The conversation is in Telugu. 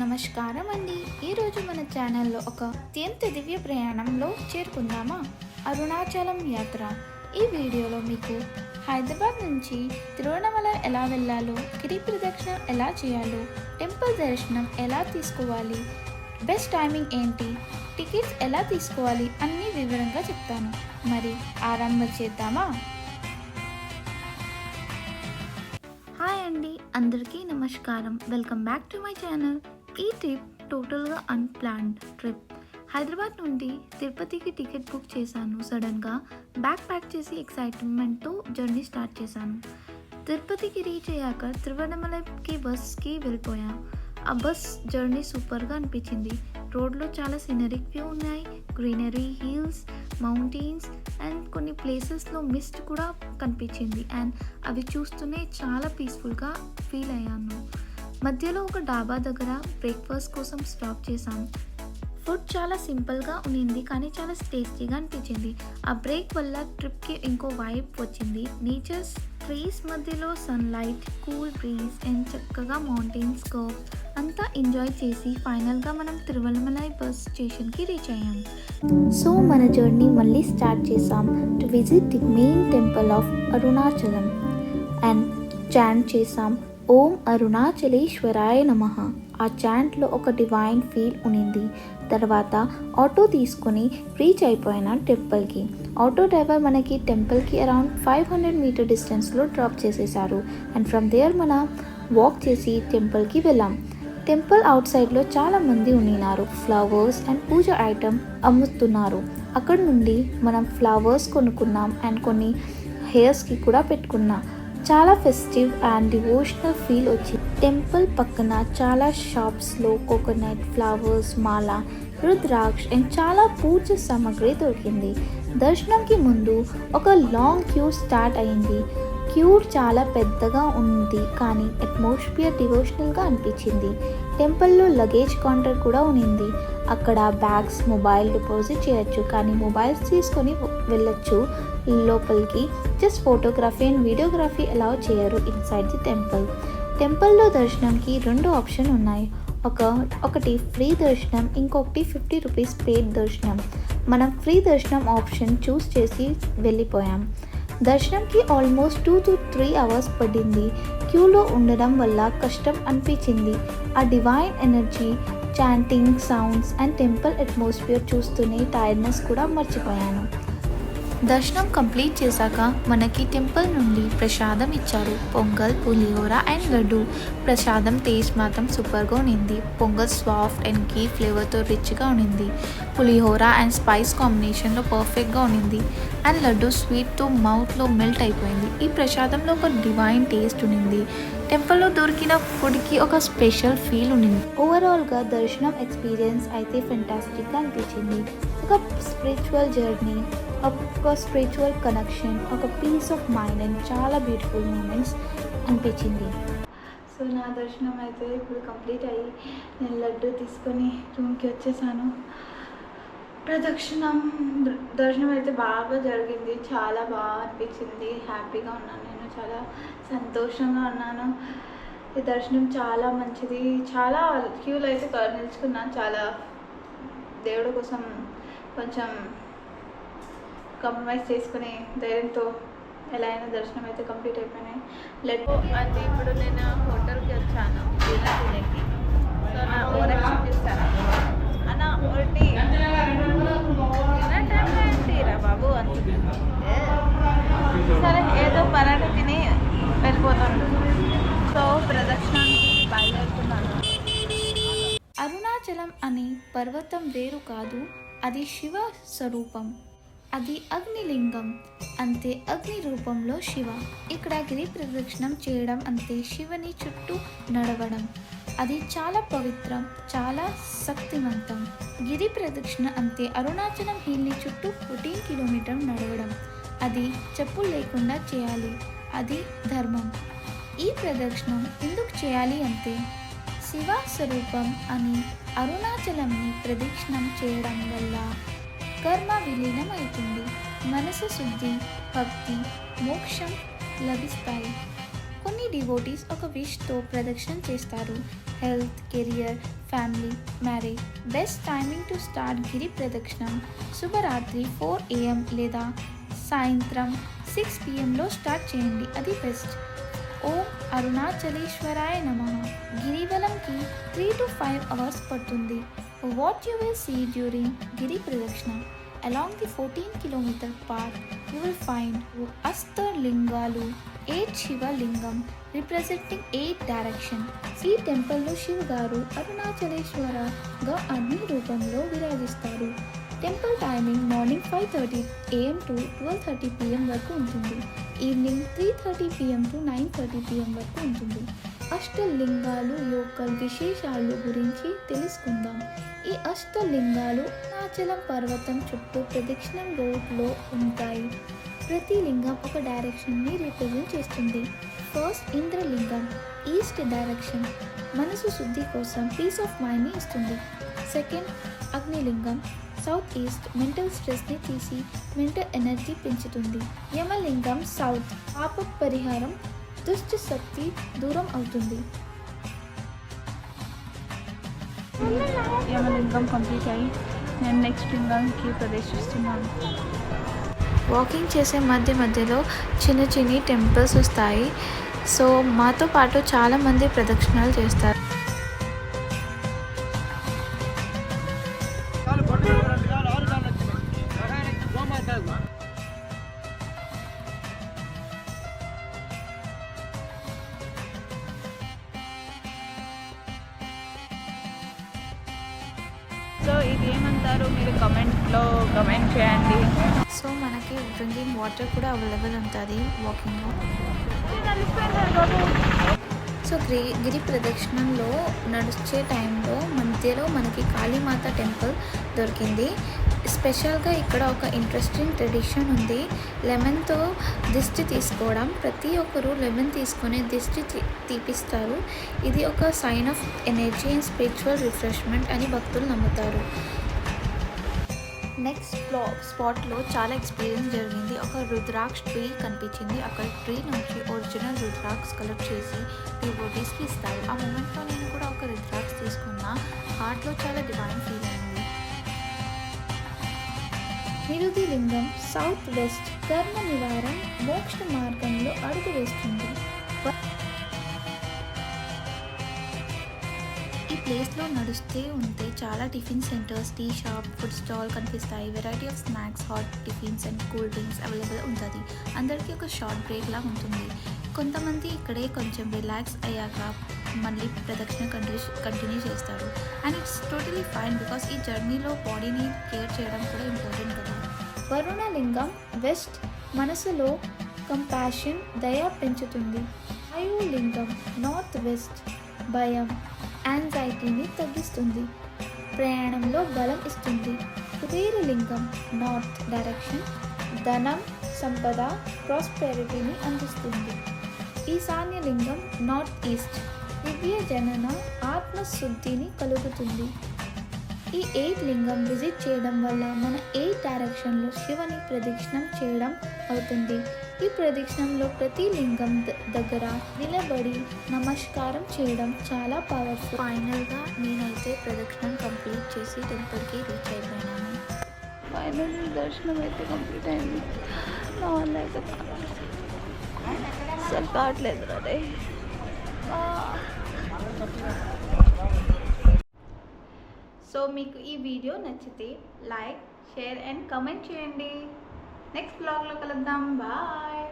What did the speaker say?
నమస్కారం అండి. ఈరోజు మన ఛానల్లో ఒక అత్యంత దివ్య ప్రయాణంలో చేరుకుందామా? అరుణాచలం యాత్ర. ఈ వీడియోలో మీకు హైదరాబాద్ నుంచి తిరువణమలై ఎలా వెళ్ళాలో, గిరి ప్రదక్షిణ ఎలా చేయాలో, టెంపుల్ దర్శనం ఎలా తీసుకోవాలి, బెస్ట్ టైమింగ్ ఏంటి, టికెట్స్ ఎలా తీసుకోవాలి అన్నీ వివరంగా చెప్తాను. మరి ఆరంభం చేద్దామా? హాయ్ అండి, అందరికీ నమస్కారం. Welcome back to my channel. ఈ ట్రిప్ టోటల్గా అన్ప్లాన్డ్ ట్రిప్. హైదరాబాద్ నుండి తిరుపతికి టికెట్ బుక్ చేశాను. సడన్గా బ్యాగ్ ప్యాక్ చేసి ఎక్సైట్మెంట్తో జర్నీ స్టార్ట్ చేశాను. తిరుపతికి రీచ్ అయ్యాక తిరువణమలైకి బస్కి వెళ్ళిపోయాం. ఆ బస్ జర్నీ సూపర్గా అనిపించింది. రోడ్లో చాలా సీనరిక్ వ్యూ ఉన్నాయి, గ్రీనరీ, హిల్స్, మౌంటైన్స్ అండ్ కొన్ని ప్లేసెస్లో మిస్ట్ కూడా కనిపించింది. అండ్ అవి చూస్తూనే చాలా పీస్ఫుల్గా ఫీల్ అయ్యాను. మధ్యలో ఒక డాబా దగ్గర బ్రేక్ఫాస్ట్ కోసం స్టాప్ చేశాం. ఫుడ్ చాలా సింపుల్గా ఉన్నింది కానీ చాలా టేస్టీగా అనిపించింది. ఆ బ్రేక్ వల్ల ట్రిప్కి ఇంకో వైబ్ వచ్చింది. నేచర్స్, ట్రీస్ మధ్యలో సన్లైట్, కూల్ బ్రీజ్ అండ్ చక్కగా మౌంటైన్స్ కర్వ్ అంతా ఎంజాయ్ చేసి ఫైనల్గా మనం తిరువణమలై బస్ స్టేషన్కి రీచ్ అయ్యాం. సో మన జర్నీ మళ్ళీ స్టార్ట్ చేసాం to visit the main temple of Arunachalam and chant చేసాం, ఓం అరుణాచలేశ్వరాయ నమః. ఆ చాంట్లో ఒక డివైన్ ఫీల్ ఉన్నింది. తర్వాత ఆటో తీసుకొని రీచ్ అయిపోయిన టెంపుల్కి. ఆటో డ్రైవర్ మనకి టెంపుల్కి అరౌండ్ 500 మీటర్ డిస్టెన్స్లో డ్రాప్ చేసేసారు. అండ్ ఫ్రమ్ దేర్ మనం వాక్ చేసి టెంపుల్కి వెళ్ళాం. టెంపుల్ అవుట్ సైడ్లో చాలామంది ఉన్నారు. ఫ్లవర్స్ అండ్ పూజ ఐటమ్ అమ్ముతున్నారు. అక్కడ నుండి మనం ఫ్లవర్స్ కొనుక్కున్నాం అండ్ కొన్ని హెయిర్స్కి కూడా పెట్టుకున్నాం. చాలా ఫెస్టివ్ అండ్ డివోషనల్ ఫీల్ వచ్చింది. టెంపుల్ పక్కన చాలా షాప్స్లో coconut, flowers, Mala, rudraksha and చాలా పూజ సామాగ్రి దొరికింది. దర్శనంకి ముందు ఒక లాంగ్ క్యూ స్టార్ట్ అయింది. క్యూ చాలా పెద్దగా ఉంది కానీ అట్మాస్ఫియర్ డివోషనల్గా అనిపించింది. టెంపుల్లో లగేజ్ కౌంటర్ కూడా ఉన్నింది. అక్కడ బ్యాగ్స్, మొబైల్ డిపాజిట్ చేయొచ్చు కానీ మొబైల్స్ తీసుకొని వెళ్ళొచ్చు లోపలికి. Just photography and videography allow చేయరు ఇన్సైడ్ ది టెంపుల్. టెంపుల్లో దర్శనంకి 2 ఆప్షన్ ఉన్నాయి. ఒకటి ఫ్రీ దర్శనం, ఇంకొకటి 50 రూపీస్ పెయిడ్ దర్శనం. మనం ఫ్రీ దర్శనం ఆప్షన్ చూస్ చేసి వెళ్ళిపోయాం. దర్శనంకి ఆల్మోస్ట్ 2 to 3 అవర్స్ పడింది. క్యూలో ఉండడం వల్ల కష్టం అనిపించింది. ఆ divine energy, chanting sounds and temple atmosphere చూస్తూనే టైర్డ్నెస్ కూడా మర్చిపోయాను. దర్శనం కంప్లీట్ చేశాక మనకి టెంపుల్ నుండి ప్రసాదం ఇచ్చారు. పొంగల్, పులిహోర అండ్ లడ్డు. ప్రసాదం టేస్ట్ మాత్రం సూపర్గా ఉన్నింది. పొంగల్ సాఫ్ట్ అండ్ ఘీ ఫ్లేవర్తో రిచ్గా ఉన్నింది. పులిహోర అండ్ స్పైస్ కాంబినేషన్లో పర్ఫెక్ట్గా ఉన్నింది. అండ్ లడ్డు స్వీట్తో మౌత్లో మెల్ట్ అయిపోయింది. ఈ ప్రసాదంలో ఒక డివైన్ టేస్ట్ ఉన్నింది. టెంపుల్లో దొరికిన ఫుడ్కి ఒక స్పెషల్ ఫీల్ ఉన్నింది. ఓవరాల్గా దర్శనం ఎక్స్పీరియన్స్ అయితే ఫెంటాస్టిక్గా అనిపించింది. ఒక స్పిరిచువల్ జర్నీ, ఒక స్పిరిచువల్ కనెక్షన్, ఒక పీస్ ఆఫ్ మైండ్ అండ్ చాలా బ్యూటిఫుల్ మూమెంట్స్ అనిపించింది. సో నా దర్శనం అయితే ఇప్పుడు కంప్లీట్ అయ్యి నేను లడ్డు తీసుకొని రూమ్కి వచ్చేసాను. దర్శనం అయితే బాగా జరిగింది. చాలా బాగా అనిపించింది. హ్యాపీగా ఉన్నాను. నేను చాలా సంతోషంగా ఉన్నాను. ఈ దర్శనం చాలా మంచిది. చాలా క్యూలో అయితే నిలుచుకున్నాను. చాలా దేవుడి కోసం కొంచెం కాంప్రమైజ్ చేసుకుని ధైర్యంతో ఎలా అయినా దర్శనం అయితే కంప్లీట్ అయిపోయినాయి. అంటే ఇప్పుడు నేను హోటల్కి వచ్చాను తినడానికి. సో నా ఓవరాక్షన్ చూస్తాను అన్న ఒకటి తినటంటీరా బాబు అంటున్నాను. సరే ఏదో పరాట తిని వెళ్ళిపోతాను. సో ప్రదక్షిణానికి బయలుదేరుతున్నాను. అరుణాచలం అని పర్వతం వేరు కాదు, అది శివ స్వరూపం. అది అగ్నిలింగం, అంతే అగ్ని రూపంలో శివ. ఇక్కడ గిరి ప్రదక్షిణం చేయడం అంతే శివుని చుట్టూ నడవడం. అది చాలా పవిత్రం, చాలా శక్తివంతం. గిరి ప్రదక్షిణ అంతే అరుణాచలం హిల్ని చుట్టూ 14 కిలోమీటర్ నడవడం. అది చెప్పులు లేకుండా చేయాలి. అది ధర్మం. ఈ ప్రదక్షిణం ఎందుకు చేయాలి అంటే శివ స్వరూపం అని అరుణాచలంని ప్రదక్షిణం చేయడం వల్ల కర్మ విలీనం అవుతుంది. మనసు శుద్ధి, భక్తి, మోక్షం లభిస్తాయి. కొన్ని డివోటీస్ ఒక విష్తో ప్రదక్షిణ చేస్తారు. Health, career, family, marriage. Best timing to start గిరి ప్రదక్షిణం శుభరాత్రి 4 AM లేదా సాయంత్రం 6 PMలో స్టార్ట్ చేయండి, అది బెస్ట్. ఓం అరుణాచలేశ్వరాయ నమః. గిరివలంకి 3 to 5 hours పడుతుంది. What you will see during గిరి ప్రదక్షిణ? Along the 14-kilometer path, you will find అష్టలింగాలు, 8 శివలింగం రిప్రజెంటింగ్ 8 డైరెక్షన్. ఈ టెంపుల్లో శివ గారు అరుణాచలేశ్వరగా అగ్ని రూపంలో విరాజిస్తారు. Temple timing morning 5:30 AM to 12:30 PM వరకు ఉంటుంది. ఈవినింగ్ 3:30 PM to 9:30 PM వరకు ఉంటుంది. అష్టలింగాలు యొక్క విశేషాలు గురించి తెలుసుకుందాం. ఈ అష్టలింగాలు అరుణాచలం పర్వతం చుట్టూ ప్రదక్షిణం రోడ్లో ఉంటాయి. ప్రతి లింగం ఒక డైరెక్షన్ని రిప్రజెంట్ చేస్తుంది. ఫస్ట్ ఇంద్రలింగం, ఈస్ట్ డైరెక్షన్, మనసు శుద్ధి కోసం పీస్ ఆఫ్ మైండ్ని ఇస్తుంది. సెకండ్ అగ్నిలింగం, సౌత్ ఈస్ట్, మెంటల్ స్ట్రెస్ని తీసి మెంటల్ ఎనర్జీ పెంచుతుంది. యమలింగం సౌత్, పాప పరిహారం, దుష్ట శక్తి దూరం అవుతుంది. యమలింగం కంప్లీట్ అయ్యి నేను నెక్స్ట్ లింగంకి ప్రవేశిస్తున్నాను. వాకింగ్ చేసే మధ్యలో చిన్న టెంపుల్స్ వస్తాయి. సో మాతో పాటు చాలామంది ప్రదక్షిణాలు చేస్తారు. సో ఇది ఏమంటారు మీరు కమెంట్లో కమెంట్ చేయండి. సో మనకి డ్రింకింగ్ వాటర్ కూడా అవైలబుల్ ఉంటుంది వాకింగ్లో. సో గిరి ప్రదక్షిణంలో నడిచే టైంలో మధ్యలో మనకి కాళీమాత టెంపుల్ దొరికింది. స్పెషల్గా ఇక్కడ ఒక ఇంట్రెస్టింగ్ ట్రెడిషన్ ఉంది. లెమన్తో దిష్టి తీసుకోవడం. ప్రతి ఒక్కరు లెమన్ తీసుకొని దిష్టి తీపిస్తారు. ఇది ఒక sign of energy and spiritual refreshment అని భక్తులు నమ్ముతారు. నెక్స్ట్ స్పాట్లో చాలా ఎక్స్పీరియన్స్ జరిగింది. ఒక రుద్రాక్ష ట్రీ కనిపించింది. అక్కడ ట్రీ నుంచి ఒరిజినల్ రుద్రాక్ష కలెక్ట్ చేసి డివోటీస్కి ఇస్తారు. ఆ మూమెంట్లో నేను కూడా ఒక రుద్రాక్ష తీసుకున్నా. హార్ట్లో చాలా డివైన్ ఫీల్ అయింది. నిరుతి లింగం సౌత్ వెస్ట్, కర్మ నివారణ, మోక్ష మార్గంలో అడుగు వేస్తుంది. ఈ ప్లేస్లో నడుస్తూ ఉంటే చాలా tiffin centres, tea shop, food stall కనిపిస్తాయి. Variety of snacks, hot tiffins and cool drinks available ఉంటుంది. అందరికీ ఒక షార్ట్ బ్రేక్ లాగా ఉంటుంది. కొంతమంది ఇక్కడే కొంచెం రిలాక్స్ అయ్యాక మళ్ళీ ప్రదక్షిణ కంటిన్యూ చేస్తారు. And it's totally fine because ఈ జర్నీలో బాడీని కేర్ చేయడం కూడా ఇంపార్టెంట్ కదా. వరుణలింగం వెస్ట్, మనసులో కంపాషన్, దయ పెంచుతుంది. వాయులింగం నార్త్ వెస్ట్, భయం, యాంగ్జైటీని తగ్గిస్తుంది. ప్రయాణంలో బలం ఇస్తుంది. కుబేరలింగం నార్త్ డైరెక్షన్, ధనం, సంపద, ప్రాస్పెరిటీని అందిస్తుంది. ఈశాన్యలింగం నార్త్ ఈస్ట్, దివ్య జనన, ఆత్మశుద్ధిని కలుగుతుంది. ఈ 8 లింగం విజిట్ చేయడం వల్ల మన 8 డైరెక్షన్లో శివని ప్రదక్షిణం చేయడం అవుతుంది. ఈ ప్రదక్షిణంలో ప్రతి లింగం దగ్గర నిలబడి నమస్కారం చేయడం చాలా పవర్ఫుల్. ఫైనల్గా నేనైతే ప్రదక్షిణం కంప్లీట్ చేసి టెంపుల్కి రీచ్ అయిపోయినాను. ఫైనల్ దర్శనం అయితే కంప్లీట్ అయింది. నా వల్ల అయితే అసలు కావట్లేదు అదే. సో మీకు ఈ వీడియో నచ్చితే లైక్, షేర్ అండ్ కమెంట్ చేయండి. నెక్స్ట్ బ్లాగ్లో కలుద్దాం. బాయ్.